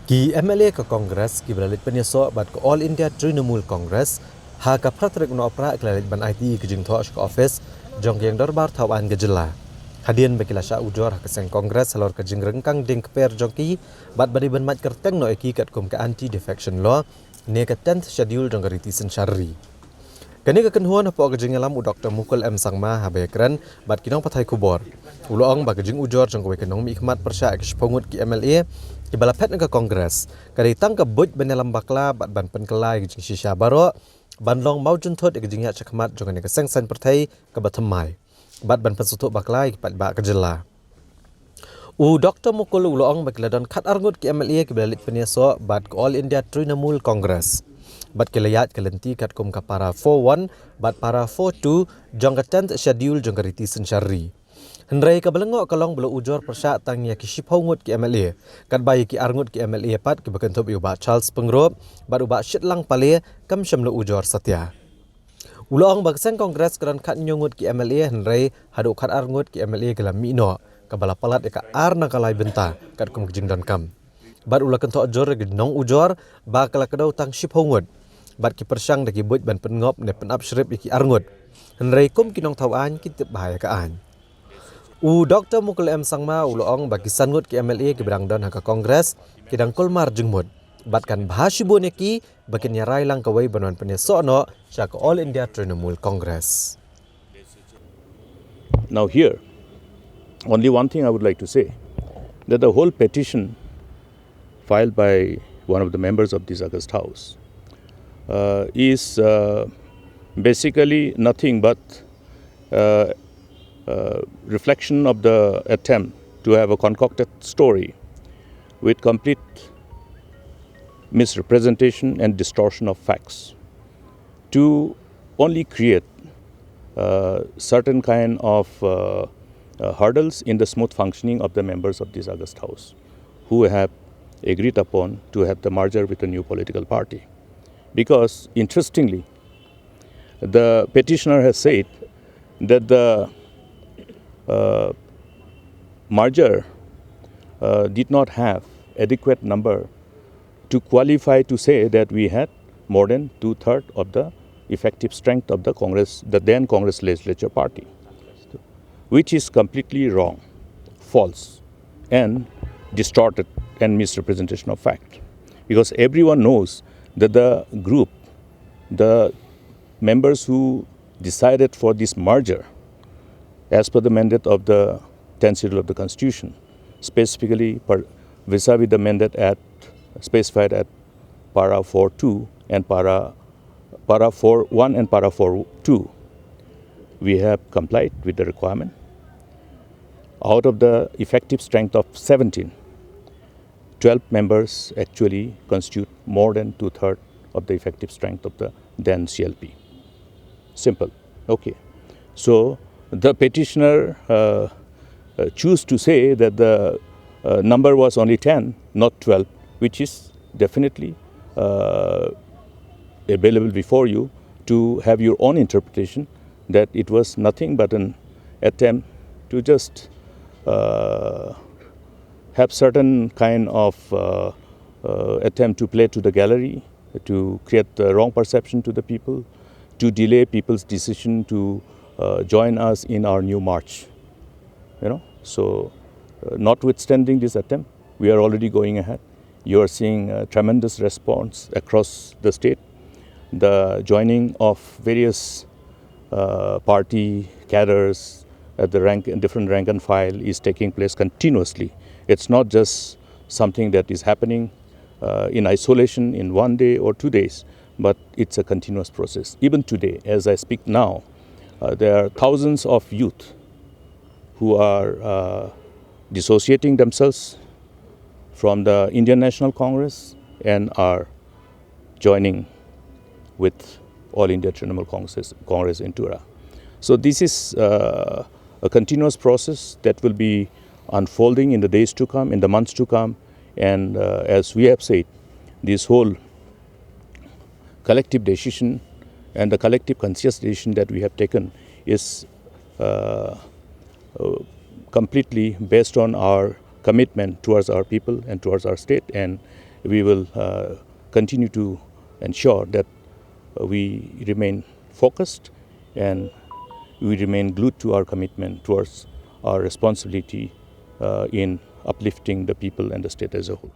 Ki MLA ke Kongres ki belalit penyesok bat ke All India Trinamool Congress ha ka pratrik no opera kelalit ban IT ke jing thosh ke office jong yang dorbar thawan ke jela. Hadian bakila sya ujor ha ke seng Kongres halor ke jing rengkang ding ke per jongki bat badi ban mat kerteng no eki kat kum ke anti defection law ne ke 10th schedule jong gariti sensyari. Kani ke kenhuan apa ke jing alam u Dr. Mukul sangma ha bekran bat kinong pathai kubor. Uloong ba ke jing ujor jong ke kenong mi khmat persya ke spongut ki MLA ki balapet ke Kongres kari tang ke buj benelam bakla bat ban penkelai ke shisha baro ban long mau junthot ke jingya chakmat jong ke sengsan perthai ke bathamai bat ban pensutuk bakla ki pat ba ke jela u Dr. Mukul uloong bakladon khat arngut ki MLA ki belalit penyeso bat ke All India Trinamool Congress bat kelayat kelenti kat kum ka para 41 bat para 42 jong ke 10th schedule jong ke riti sensyari. Hendrai ka belengok kalong belo ujor persyak tangnya ki shiphongut ki MLA kat bayi ki arngut ki MLA pat ki bekentop uba Charles Pengrop bat uba shitlang pale kam syamlo ujor satya ulong bagsang Kongres kran khat nyungut ki MLA hendrai hadu khat arngut ki MLA gelam mino ka bala palat ka arna kalai benta kat kum jing don kam bat ula kentok jor ge nong ujor ba kala kedau tang shiphongut bat ki persyang dagi buj ban pengop ne penap shrip ki arngut hendrai kum kinong thawan ki tip bahaya ka an u Dr. Mukul sangma uloong bagi sangut ki MLA ki berang don haka Kongres kidang kulmar jengmut bat kan bahasibone ki bakin nyarai lang kawai banon penyesok no syak All India Trinamool Congress. Now here, only one thing I would like to say, that the whole petition filed by one of the members of this August House is basically nothing but reflection of the attempt to have a concocted story with complete misrepresentation and distortion of facts to only create certain kind of hurdles in the smooth functioning of the members of this August House who have agreed upon to have the merger with a new political party. Because interestingly, the petitioner has said that the merger did not have adequate number to qualify to say that we had more than 2/3 of the effective strength of the Congress, the then Congress legislature party, which is completely wrong, false, and distorted and misrepresentation of fact. Because everyone knows that the group, the members who decided for this merger, as per the mandate of the 10th schedule of the Constitution, specifically vis-a-vis the mandate specified at para 4.2 and para 4.1 and para 4.2, we have complied with the requirement. Out of the effective strength of 17, 12 members actually constitute more than 2/3 of the effective strength of the then CLP. Simple. Okay. So the petitioner choose to say that the number was only 10, not 12, which is definitely available before you to have your own interpretation that it was nothing but an attempt to just have certain kind of attempt to play to the gallery, to create the wrong perception to the people, to delay people's decision to join us in our new march. So notwithstanding this attempt, we are already going ahead. You are seeing a tremendous response across the state. The joining of various party cadres at the different rank and file is taking place continuously. It's not just something that is happening in isolation in 1 day or 2 days, but it's a continuous process. Even today, as I speak now, there are thousands of youth who are dissociating themselves from the Indian National Congress and are joining with All India Trinamool Congress in Tura. So this is a continuous process that will be unfolding in the days to come, in the months to come. And as we have said, this whole collective decision and the collective conscious decision that we have taken is completely based on our commitment towards our people and towards our state, and we will continue to ensure that we remain focused and we remain glued to our commitment towards our responsibility in uplifting the people and the state as a whole.